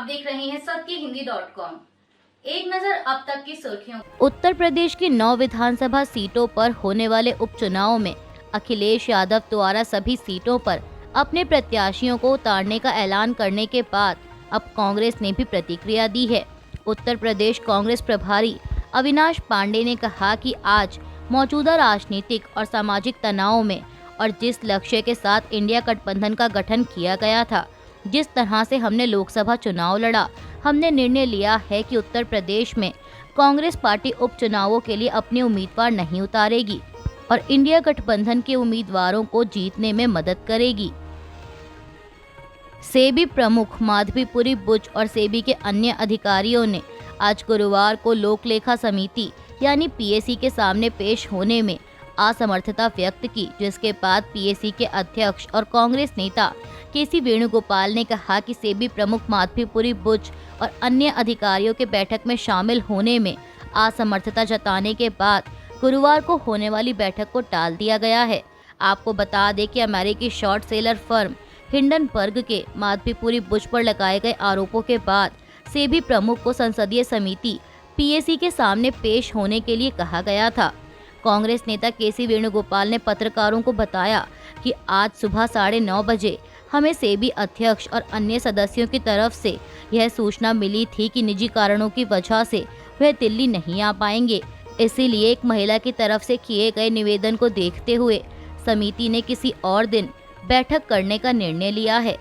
आप देख रहे हैं सत्यहिंदी.com। एक नजर अब तक की सुर्खियों। उत्तर प्रदेश की 9 विधानसभा सीटों पर होने वाले उपचुनाव में अखिलेश यादव द्वारा सभी सीटों पर अपने प्रत्याशियों को उतारने का ऐलान करने के बाद अब कांग्रेस ने भी प्रतिक्रिया दी है। उत्तर प्रदेश कांग्रेस प्रभारी अविनाश पांडे ने कहा कि आज मौजूदा राजनीतिक और सामाजिक तनाव में और जिस लक्ष्य के साथ इंडिया गठबंधन का गठन किया गया था, जिस तरह से हमने लोकसभा चुनाव लड़ा, हमने निर्णय लिया है कि उत्तर प्रदेश में कांग्रेस पार्टी उपचुनावों के लिए अपने उम्मीदवार नहीं उतारेगी और इंडिया गठबंधन के उम्मीदवारों को जीतने में मदद करेगी। सेबी प्रमुख माधवीपुरी बुच और सेबी के अन्य अधिकारियों ने आज गुरुवार को लोक लेखा समिति यानी पीएसी के सामने पेश होने में असमर्थता व्यक्त की, जिसके बाद पीएसी के अध्यक्ष और कांग्रेस नेता केसी वेणुगोपाल ने कहा कि सेबी प्रमुख माधवीपुरी बुच और अन्य अधिकारियों के बैठक में शामिल होने में असमर्थता जताने के बाद गुरुवार को होने वाली बैठक को टाल दिया गया है। आपको बता दें कि अमेरिकी शॉर्ट सेलर फर्म हिंडनबर्ग के माधवीपुरी बुच पर लगाए गए आरोपों के बाद सेबी प्रमुख को संसदीय समिति पीएसी के सामने पेश होने के लिए कहा गया था। कांग्रेस नेता केसी वेणुगोपाल ने पत्रकारों को बताया कि आज सुबह 9:30 बजे हमें सेबी अध्यक्ष और अन्य सदस्यों की तरफ से यह सूचना मिली थी कि निजी कारणों की वजह से वह दिल्ली नहीं आ पाएंगे। इसीलिए एक महिला की तरफ से किए गए निवेदन को देखते हुए समिति ने किसी और दिन बैठक करने का निर्णय लिया है।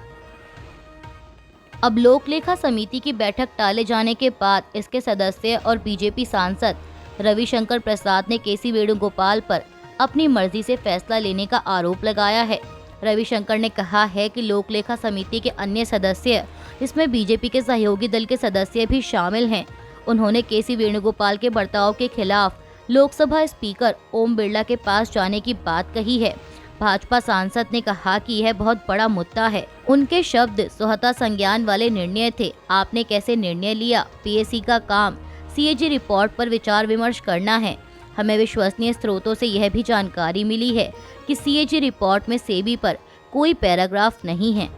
अब लोक लेखा समिति की बैठक टाले जाने के बाद इसके सदस्य और बीजेपी सांसद रविशंकर प्रसाद ने केसी वेणुगोपाल पर अपनी मर्जी से फैसला लेने का आरोप लगाया है। रविशंकर ने कहा है कि लोक लेखा समिति के अन्य सदस्य, इसमें बीजेपी के सहयोगी दल के सदस्य भी शामिल हैं। उन्होंने केसी वेणुगोपाल के बर्ताव के खिलाफ लोकसभा स्पीकर ओम बिरला के पास जाने की बात कही है। भाजपा सांसद ने कहा कि यह बहुत बड़ा मुद्दा है। उनके शब्द स्वतः संज्ञान वाले निर्णय थे। आपने कैसे निर्णय लिया? पीएसी का काम सीएजी रिपोर्ट पर विचार विमर्श करना है। हमें विश्वसनीय स्रोतों से यह भी जानकारी मिली है कि सीएजी रिपोर्ट में सेबी पर कोई पैराग्राफ नहीं है।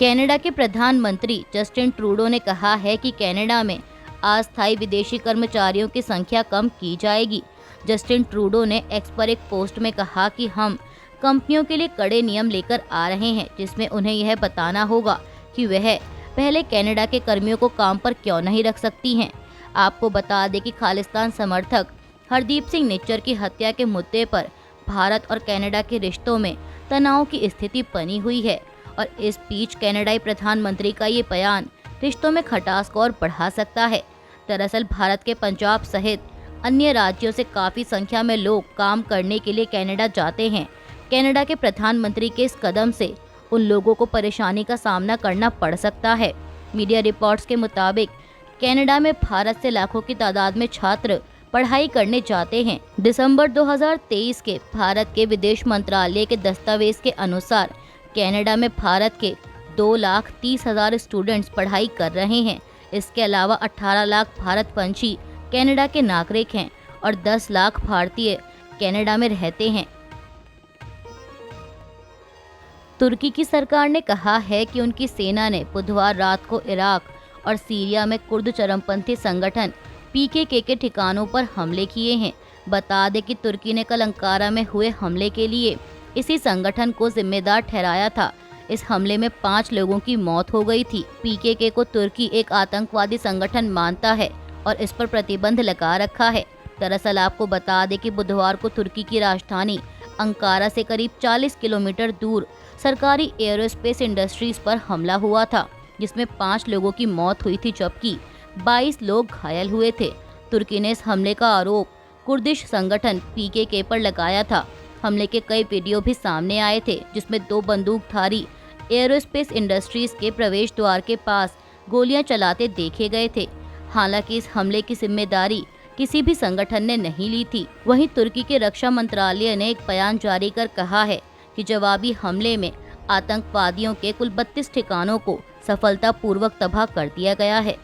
कनाडा के प्रधानमंत्री जस्टिन ट्रूडो ने कहा है कि कनाडा में अस्थायी विदेशी कर्मचारियों की संख्या कम की जाएगी। जस्टिन ट्रूडो ने एक्स पर एक पोस्ट में कहा कि हम कंपनियों के लिए कड़े नियम लेकर आ रहे हैं, जिसमें उन्हें यह बताना होगा कि वह पहले कनाडा के कर्मियों को काम पर क्यों नहीं रख सकती हैं। आपको बता दें कि खालिस्तान समर्थक हरदीप सिंह निज्जर की हत्या के मुद्दे पर भारत और कनाडा के रिश्तों में तनाव की स्थिति बनी हुई है और इस बीच कनाडाई प्रधानमंत्री का ये बयान रिश्तों में खटास को और बढ़ा सकता है। दरअसल भारत के पंजाब सहित अन्य राज्यों से काफी संख्या में लोग काम करने के लिए कनाडा जाते हैं। कनाडा के प्रधानमंत्री के इस कदम से उन लोगों को परेशानी का सामना करना पड़ सकता है। मीडिया रिपोर्ट्स के मुताबिक कनाडा में भारत से लाखों की तादाद में छात्र पढ़ाई करने जाते हैं। दिसंबर 2023 के भारत के विदेश मंत्रालय के दस्तावेज के अनुसार कनाडा में भारत के 2,30,000 स्टूडेंट्स पढ़ाई कर रहे हैं। इसके अलावा 18 लाख भारतवंशी कनाडा के नागरिक हैं और 10 लाख भारतीय कनाडा में रहते हैं। तुर्की की सरकार ने कहा है कि उनकी सेना ने बुधवार रात को इराक और सीरिया में कुर्द चरमपंथी संगठन पीकेके के ठिकानों पर हमले किए हैं। बता दें कि तुर्की ने कल अंकारा में हुए हमले के लिए इसी संगठन को जिम्मेदार ठहराया था। इस हमले में 5 लोगों की मौत हो गई थी। पीकेके को तुर्की एक आतंकवादी संगठन मानता है और इस पर प्रतिबंध लगा रखा है। दरअसल आपको बता दें कि बुधवार को तुर्की की राजधानी अंकारा से करीब 40 किलोमीटर दूर सरकारी एयरोस्पेस इंडस्ट्रीज पर हमला हुआ था, जिसमें 5 लोगों की मौत हुई थी जबकि 22 लोग घायल हुए थे। तुर्की ने इस हमले का आरोप कुर्दिश संगठन पीकेके पर लगाया था। हमले के कई वीडियो भी सामने आए थे, जिसमें 2 बंदूकधारी एयरोस्पेस इंडस्ट्रीज के प्रवेश द्वार के पास गोलियां चलाते देखे गए थे। हालांकि इस हमले की जिम्मेदारी किसी भी संगठन ने नहीं ली थी। वहीं तुर्की के रक्षा मंत्रालय ने एक बयान जारी कर कहा है कि जवाबी हमले में आतंकवादियों के कुल 32 ठिकानों को सफलतापूर्वक तबाह कर दिया गया है।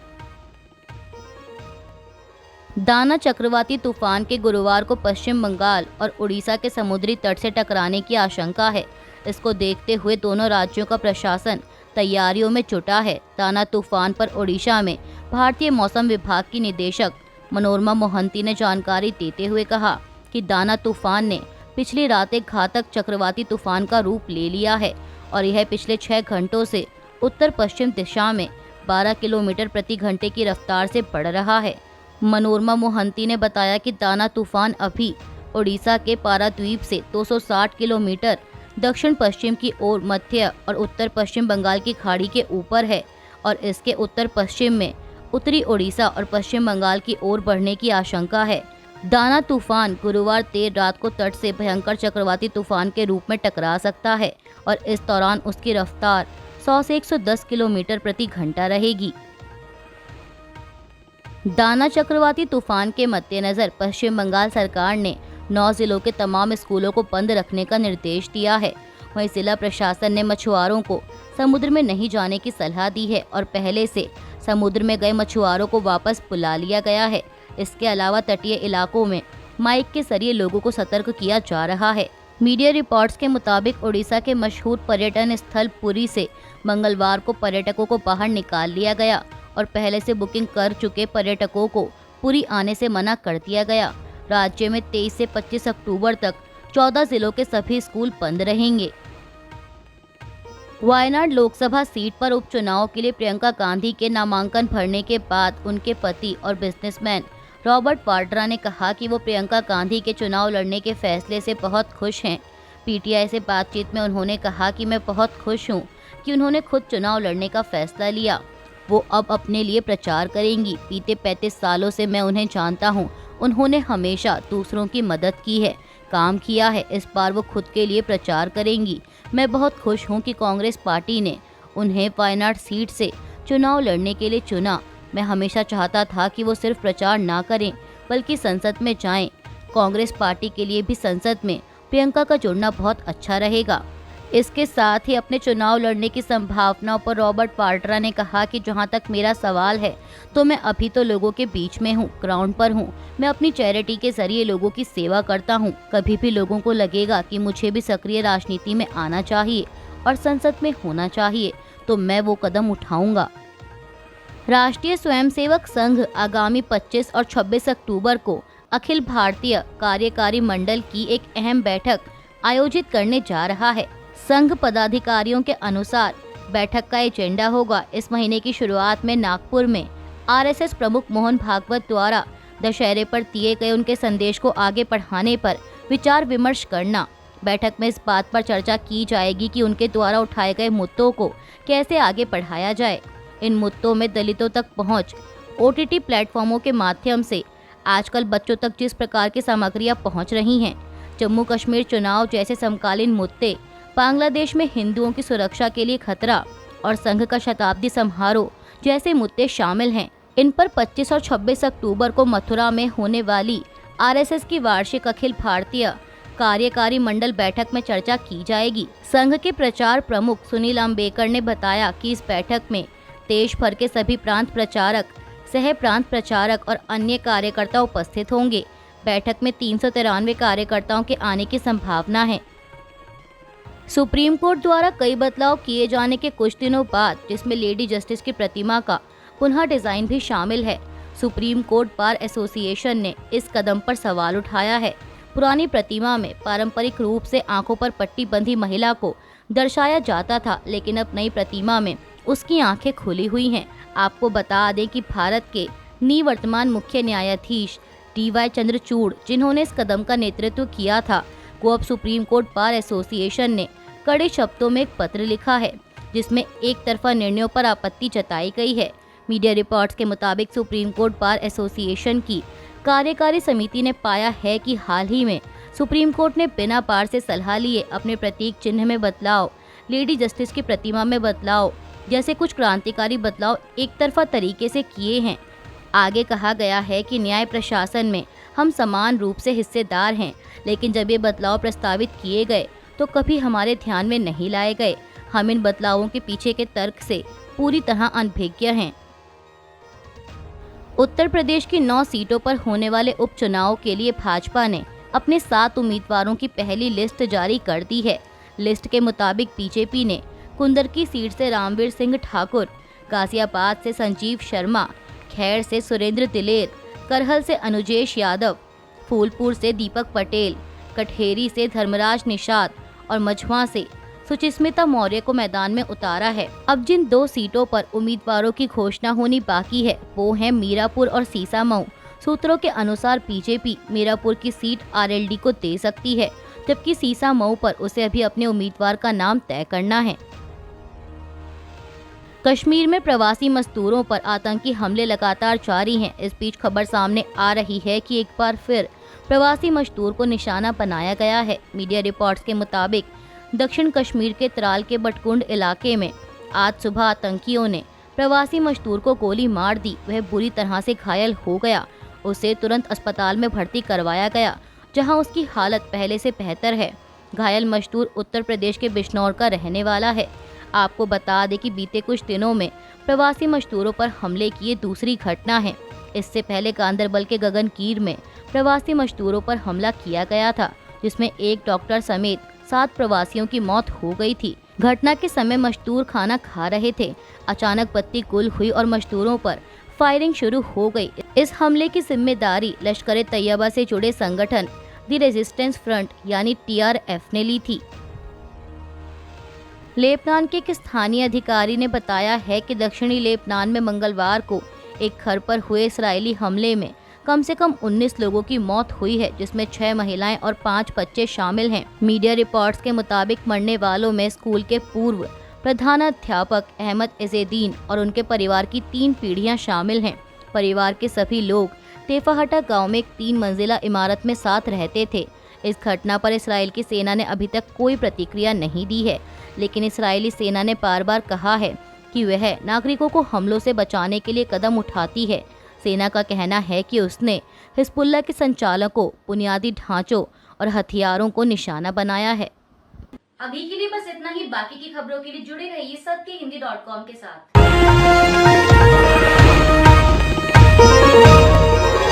दाना चक्रवाती तूफान के गुरुवार को पश्चिम बंगाल और उड़ीसा के समुद्री तट से टकराने की आशंका है। इसको देखते हुए दोनों राज्यों का प्रशासन तैयारियों में जुटा है। दाना तूफान पर ओडिशा में भारतीय मौसम विभाग की निदेशक मनोरमा मोहंती ने जानकारी देते हुए कहा कि दाना तूफान ने पिछली रात एक घातक चक्रवाती तूफान का रूप ले लिया है और यह पिछले 6 घंटों से उत्तर पश्चिम दिशा में 12 किलोमीटर प्रति घंटे की रफ्तार से बढ़ रहा है। मनोरमा मोहंती ने बताया कि दाना तूफान अभी ओडिशा के पाराद्वीप से 260 किलोमीटर दक्षिण पश्चिम की ओर मध्य और उत्तर पश्चिम बंगाल की खाड़ी के ऊपर है और इसके उत्तर पश्चिम में उत्तरी ओडिशा और पश्चिम बंगाल की ओर बढ़ने की आशंका है। दाना तूफान गुरुवार देर रात को तट से भयंकर चक्रवाती तूफान के रूप में टकरा सकता है और इस दौरान उसकी रफ्तार 100 से 110 किलोमीटर प्रति घंटा रहेगी। दाना चक्रवाती तूफान के मद्देनजर पश्चिम बंगाल सरकार ने 9 जिलों के तमाम स्कूलों को बंद रखने का निर्देश दिया है। वहीं जिला प्रशासन ने मछुआरों को समुद्र में नहीं जाने की सलाह दी है और पहले से समुद्र में गए मछुआरों को वापस बुला लिया गया है। इसके अलावा तटीय इलाकों में माइक के जरिए लोगों को सतर्क किया जा रहा है। मीडिया रिपोर्ट्स के मुताबिक ओडिशा के मशहूर पर्यटन स्थल पुरी से मंगलवार को पर्यटकों को बाहर निकाल लिया गया और पहले से बुकिंग कर चुके पर्यटकों को पुरी आने से मना कर दिया गया। राज्य में 23 से 25 अक्टूबर तक 14 जिलों के सभी स्कूल बंद रहेंगे। वायनाड लोकसभा सीट पर उपचुनाव के लिए प्रियंका गांधी के नामांकन भरने के बाद उनके पति और बिजनेसमैन रॉबर्ट वाड्रा ने कहा कि वो प्रियंका गांधी के चुनाव लड़ने के फैसले से बहुत खुश हैं। पीटीआई से बातचीत में उन्होंने कहा कि मैं बहुत खुश हूं कि उन्होंने खुद चुनाव लड़ने का फैसला लिया। वो अब अपने लिए प्रचार करेंगी। बीते 35 सालों से मैं उन्हें जानता हूं। उन्होंने हमेशा दूसरों की मदद की है, काम किया है। इस बार वो खुद के लिए प्रचार करेंगी। मैं बहुत खुश हूं कि कांग्रेस पार्टी ने उन्हें वायनाड सीट से चुनाव लड़ने के लिए चुना। मैं हमेशा चाहता था कि वो सिर्फ प्रचार ना करें बल्कि संसद में जाएं। कांग्रेस पार्टी के लिए भी संसद में प्रियंका का जुड़ना बहुत अच्छा रहेगा। इसके साथ ही अपने चुनाव लड़ने की संभावनाओं पर रॉबर्ट वाड्रा ने कहा कि जहां तक मेरा सवाल है तो मैं अभी तो लोगों के बीच में हूं, ग्राउंड पर हूं। मैं अपनी चैरिटी के जरिए लोगों की सेवा करता हूं। कभी भी लोगों को लगेगा कि मुझे भी सक्रिय राजनीति में आना चाहिए और संसद में होना चाहिए तो मैं वो कदम उठाऊंगा। राष्ट्रीय स्वयंसेवक संघ आगामी 25 और 26 अक्टूबर को अखिल भारतीय कार्यकारी मंडल की एक अहम बैठक आयोजित करने जा रहा है। संघ पदाधिकारियों के अनुसार बैठक का एजेंडा होगा इस महीने की शुरुआत में नागपुर में आरएसएस प्रमुख मोहन भागवत द्वारा दशहरे पर दिए गए उनके संदेश को आगे बढ़ाने पर विचार विमर्श करना। बैठक में इस बात पर चर्चा की जाएगी कि उनके द्वारा उठाए गए मुद्दों को कैसे आगे बढ़ाया जाए। इन मुद्दों में दलितों तक पहुंच, ओटीटी प्लेटफॉर्मों के माध्यम से आजकल बच्चों तक जिस प्रकार की सामग्रियां पहुंच रही हैं, जम्मू कश्मीर चुनाव जैसे समकालीन मुद्दे, बांग्लादेश में हिंदुओं की सुरक्षा के लिए खतरा और संघ का शताब्दी समारोह जैसे मुद्दे शामिल हैं। इन पर 25 और 26 अक्टूबर को मथुरा में होने वाली आरएसएस की वार्षिक अखिल भारतीय कार्यकारी मंडल बैठक में चर्चा की जाएगी। संघ के प्रचार प्रमुख सुनील अम्बेकर ने बताया कि इस बैठक में देश भर के सभी प्रांत प्रचारक, सह प्रांत प्रचारक और अन्य कार्यकर्ता उपस्थित होंगे। बैठक में 393 कार्यकर्ताओं के आने की संभावना है। सुप्रीम कोर्ट द्वारा कई बदलाव किए जाने के कुछ दिनों बाद जिसमें लेडी जस्टिस की प्रतिमा का पुनः डिजाइन भी शामिल है, सुप्रीम कोर्ट बार एसोसिएशन ने इस कदम पर सवाल उठाया है। पुरानी प्रतिमा में पारंपरिक रूप से आंखों पर पट्टी बंधी महिला को दर्शाया जाता था, लेकिन अब नई प्रतिमा में उसकी आंखें खुली हुई हैं। आपको बता दें कि भारत के निवर्तमान मुख्य न्यायाधीश DY चंद्रचूड़, जिन्होंने इस कदम का नेतृत्व किया था, को अब सुप्रीम कोर्ट बार एसोसिएशन ने कड़े शब्दों में एक पत्र लिखा है जिसमें एक तरफा निर्णयों पर आपत्ति जताई गई है। मीडिया रिपोर्ट्स के मुताबिक सुप्रीम कोर्ट बार एसोसिएशन की कार्यकारी समिति ने पाया है कि हाल ही में सुप्रीम कोर्ट ने बिना बार से सलाह लिए अपने प्रतीक चिन्ह में बदलाव, लेडी जस्टिस की प्रतिमा में बदलाव जैसे कुछ क्रांतिकारी बदलाव एक तरफा तरीके से किए हैं। आगे कहा गया है कि न्याय प्रशासन में हम समान रूप से हिस्सेदार हैं, लेकिन जब ये बदलाव प्रस्तावित किए गए तो कभी हमारे ध्यान में नहीं लाए गए। हम इन बदलावों के पीछे के तर्क से पूरी तरह अनभिज्ञ हैं। उत्तर प्रदेश की 9 सीटों पर होने वाले उपचुनाव के लिए भाजपा ने अपने 7 उम्मीदवारों की पहली लिस्ट जारी कर दी है। लिस्ट के मुताबिक बीजेपी ने कुंदरकी सीट से रामवीर सिंह ठाकुर, गाजियाबाद से संजीव शर्मा, खैर से सुरेंद्र दिलेर, करहल से अनुजेश यादव, फूलपुर से दीपक पटेल, कठेरी से धर्मराज निषाद और मझवा से सुचिस्मिता मौर्य को मैदान में उतारा है। अब जिन 2 सीटों पर उम्मीदवारों की घोषणा होनी बाकी है वो हैं मीरापुर और सीसामऊ। सूत्रों के अनुसार बीजेपी मीरापुर की सीट आरएलडी को दे सकती है, जबकि सीसामऊ पर उसे अभी अपने उम्मीदवार का नाम तय करना है। कश्मीर में प्रवासी मजदूरों पर आतंकी हमले लगातार जारी हैं। इस बीच खबर सामने आ रही है कि एक बार फिर प्रवासी मजदूर को निशाना बनाया गया है। मीडिया रिपोर्ट्स के मुताबिक दक्षिण कश्मीर के त्राल के बटकुंड इलाके में आज सुबह आतंकियों ने प्रवासी मजदूर को गोली मार दी। वह बुरी तरह से घायल हो गया। उसे तुरंत अस्पताल में भर्ती करवाया गया, जहां उसकी हालत पहले से बेहतर है। घायल मजदूर उत्तर प्रदेश के बिजनौर का रहने वाला है। आपको बता दें कि बीते कुछ दिनों में प्रवासी मजदूरों पर हमले की ये दूसरी घटना है। इससे पहले गांदरबल के गगनकीर में प्रवासी मजदूरों पर हमला किया गया था, जिसमें एक डॉक्टर समेत 7 प्रवासियों की मौत हो गई थी। घटना के समय मजदूर खाना खा रहे थे। अचानक बत्ती गुल हुई और मजदूरों पर फायरिंग शुरू हो गई। इस हमले की जिम्मेदारी लश्कर-ए-तैयबा से जुड़े संगठन द रेजिस्टेंस फ्रंट यानी TRF ने ली थी। लेबनान के एक स्थानीय अधिकारी ने बताया है कि दक्षिणी लेबनान में मंगलवार को एक घर पर हुए इस्राएली हमले में कम से कम 19 लोगों की मौत हुई है, जिसमें 6 महिलाएं और 5 बच्चे शामिल हैं। मीडिया रिपोर्ट्स के मुताबिक मरने वालों में स्कूल के पूर्व प्रधानाध्यापक अहमद इज़ेदीन और उनके परिवार की 3 पीढ़ियां शामिल हैं। परिवार के सभी लोग तेफाहटा गांव में एक 3 मंजिला इमारत में साथ रहते थे। इस घटना पर इसराइल की सेना ने अभी तक कोई प्रतिक्रिया नहीं दी है, लेकिन इस्राएली सेना ने बार बार कहा है कि वह नागरिकों को हमलों से बचाने के लिए कदम उठाती है। सेना का कहना है कि उसने हिजबुल्लाह के संचालकों, बुनियादी ढांचों और हथियारों को निशाना बनाया है। अभी के लिए बस इतना ही। बाकी की खबरों के लिए जुड़े रहिए सत्य हिंदी.com के साथ।